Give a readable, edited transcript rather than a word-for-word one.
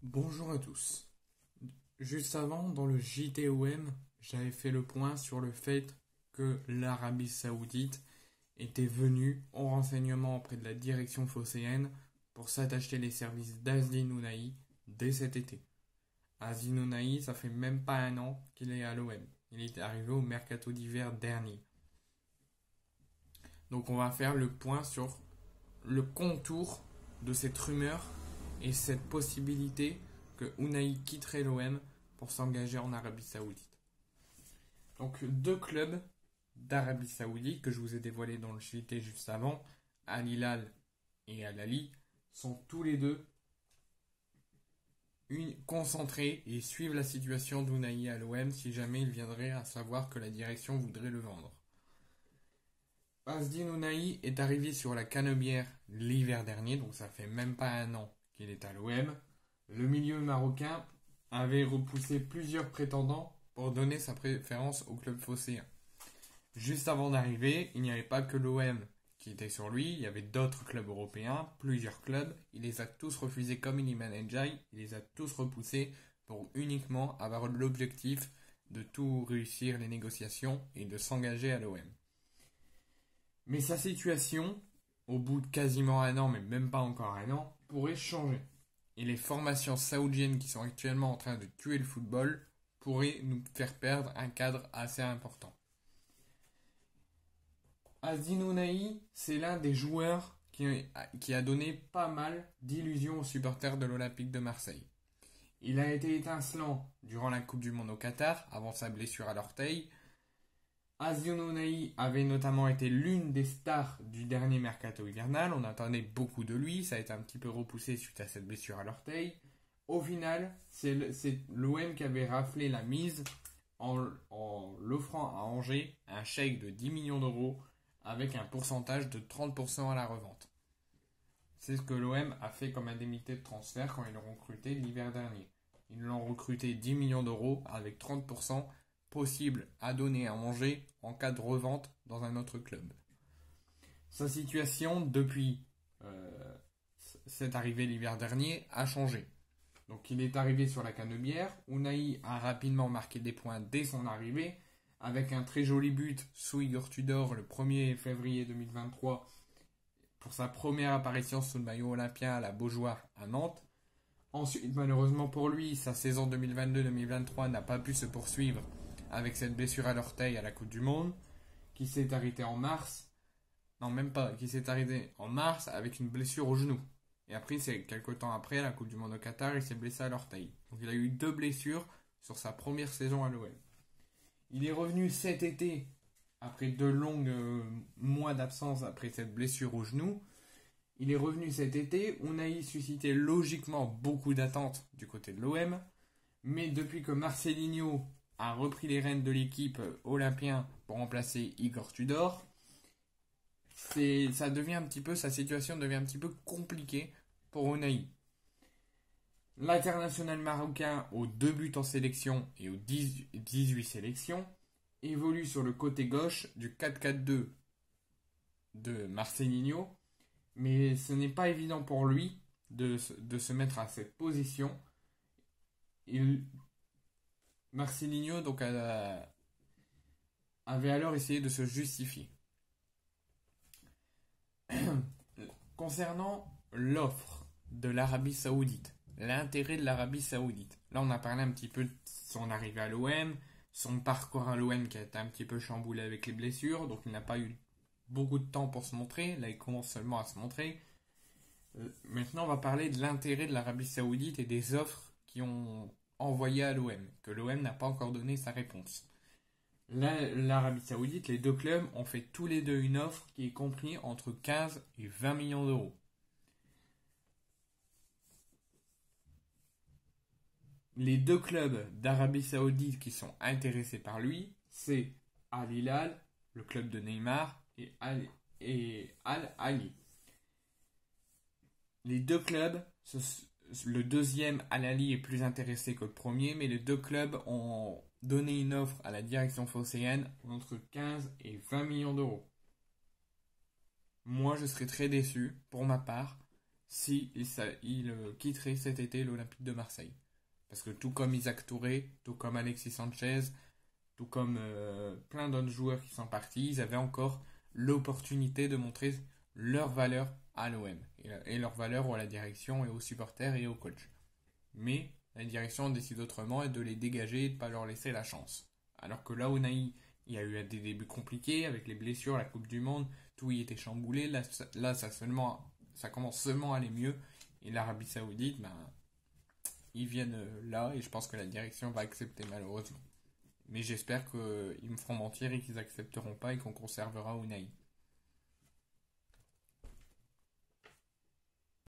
Bonjour à tous. Juste avant, dans le JTOM, j'avais fait le point sur le fait que l'Arabie Saoudite était venue en renseignement auprès de la direction phocéenne pour s'attacher les services d'Azdin Ounahi dès cet été. Azdin Ounahi, ça fait même pas un an qu'il est à l'OM. Il est arrivé au mercato d'hiver dernier. Donc on va faire le point sur le contour de cette rumeur et cette possibilité que Unai quitterait l'OM pour s'engager en Arabie Saoudite. Donc deux clubs d'Arabie Saoudite que je vous ai dévoilés dans le JT juste avant, Al Hilal et Al Ahly, sont tous les deux concentrés et suivent la situation d'Unai à l'OM si jamais il viendrait à savoir que la direction voudrait le vendre. Azdin Ounahi est arrivé sur la Canebière l'hiver dernier, donc ça fait même pas un an qu'il est à l'OM. Le milieu marocain avait repoussé plusieurs prétendants pour donner sa préférence au club phocéen. Juste avant d'arriver, il n'y avait pas que l'OM qui était sur lui, il y avait d'autres clubs européens, plusieurs clubs. Il les a tous refusés comme Iliman Ndiaye, il les a tous repoussés pour uniquement avoir l'objectif de tout réussir les négociations et de s'engager à l'OM. Mais sa situation, au bout de quasiment un an, mais même pas encore un an, pourrait changer. Et les formations saoudiennes qui sont actuellement en train de tuer le football pourraient nous faire perdre un cadre assez important. Azdin Ounahi, c'est l'un des joueurs qui a donné pas mal d'illusions aux supporters de l'Olympique de Marseille. Il a été étincelant durant la Coupe du Monde au Qatar, avant sa blessure à l'orteil. Azdin Ounahi avait notamment été l'une des stars du dernier mercato hivernal. On attendait beaucoup de lui. Ça a été un petit peu repoussé suite à cette blessure à l'orteil. Au final, c'est l'OM qui avait raflé la mise en l'offrant à Angers un chèque de 10 millions d'euros avec un pourcentage de 30% à la revente. C'est ce que l'OM a fait comme indemnité de transfert quand ils l'ont recruté l'hiver dernier. Ils l'ont recruté 10 millions d'euros avec 30% possible à donner à Angers en cas de revente dans un autre club. Sa situation depuis cette arrivée l'hiver dernier a changé. Donc il est arrivé sur la Canebière. Ounahi a rapidement marqué des points dès son arrivée avec un très joli but sous Igor Tudor le 1er février 2023 pour sa première apparition sous le maillot olympien à la Beaujoire à Nantes. Ensuite, malheureusement pour lui, sa saison 2022-2023 n'a pas pu se poursuivre avec cette blessure à l'orteil à la Coupe du Monde, qui s'est arrêtée en mars. Non, même pas, qui s'est arrêtée en mars avec une blessure au genou. Et après, c'est quelques temps après, à la Coupe du Monde au Qatar, il s'est blessé à l'orteil. Donc il a eu 2 blessures sur sa première saison à l'OM. Il est revenu cet été, après 2 longues mois d'absence après cette blessure au genou. Il est revenu cet été. Ounahi suscitait logiquement beaucoup d'attentes du côté de l'OM. Mais depuis que Marcelinho a repris les rênes de l'équipe olympien pour remplacer Igor Tudor, sa situation devient un petit peu compliquée pour Ounahi. L'international marocain aux 2 buts en sélection et aux 18 sélections évolue sur le côté gauche du 4-4-2 de Marcelinho, mais ce n'est pas évident pour lui de se mettre à cette position. Marcelinho donc avait alors essayé de se justifier. Concernant l'offre de l'Arabie Saoudite, l'intérêt de l'Arabie Saoudite. Là, on a parlé un petit peu de son arrivée à l'OM, son parcours à l'OM qui a été un petit peu chamboulé avec les blessures, donc il n'a pas eu beaucoup de temps pour se montrer. Là, il commence seulement à se montrer. Maintenant, on va parler de l'intérêt de l'Arabie Saoudite et des offres qui ont envoyé à l'OM, que l'OM n'a pas encore donné sa réponse. L'Arabie Saoudite, les 2 clubs ont fait tous les 2 une offre qui est comprise entre 15 et 20 millions d'euros. Les 2 clubs d'Arabie Saoudite qui sont intéressés par lui, c'est Al Hilal, le club de Neymar, et Al Ahly. Les 2 clubs, le deuxième Al Ahly est plus intéressé que le premier, mais les 2 clubs ont donné une offre à la direction phocéenne entre 15 et 20 millions d'euros. Moi, je serais très déçu, pour ma part, si il quitterait cet été l'Olympique de Marseille. Parce que tout comme Isaac Touré, tout comme Alexis Sanchez, tout comme plein d'autres joueurs qui sont partis, ils avaient encore l'opportunité de montrer leur valeur à l'OM et leur valeur à la direction et aux supporters et aux coachs. Mais la direction décide autrement et de les dégager et de ne pas leur laisser la chance. Alors que là, Unai, il y a eu des débuts compliqués avec les blessures, la Coupe du Monde, tout y était chamboulé. Là ça commence seulement à aller mieux. Et l'Arabie Saoudite, ben, ils viennent là et je pense que la direction va accepter malheureusement. Mais j'espère qu'ils me feront mentir et qu'ils accepteront pas et qu'on conservera Unai.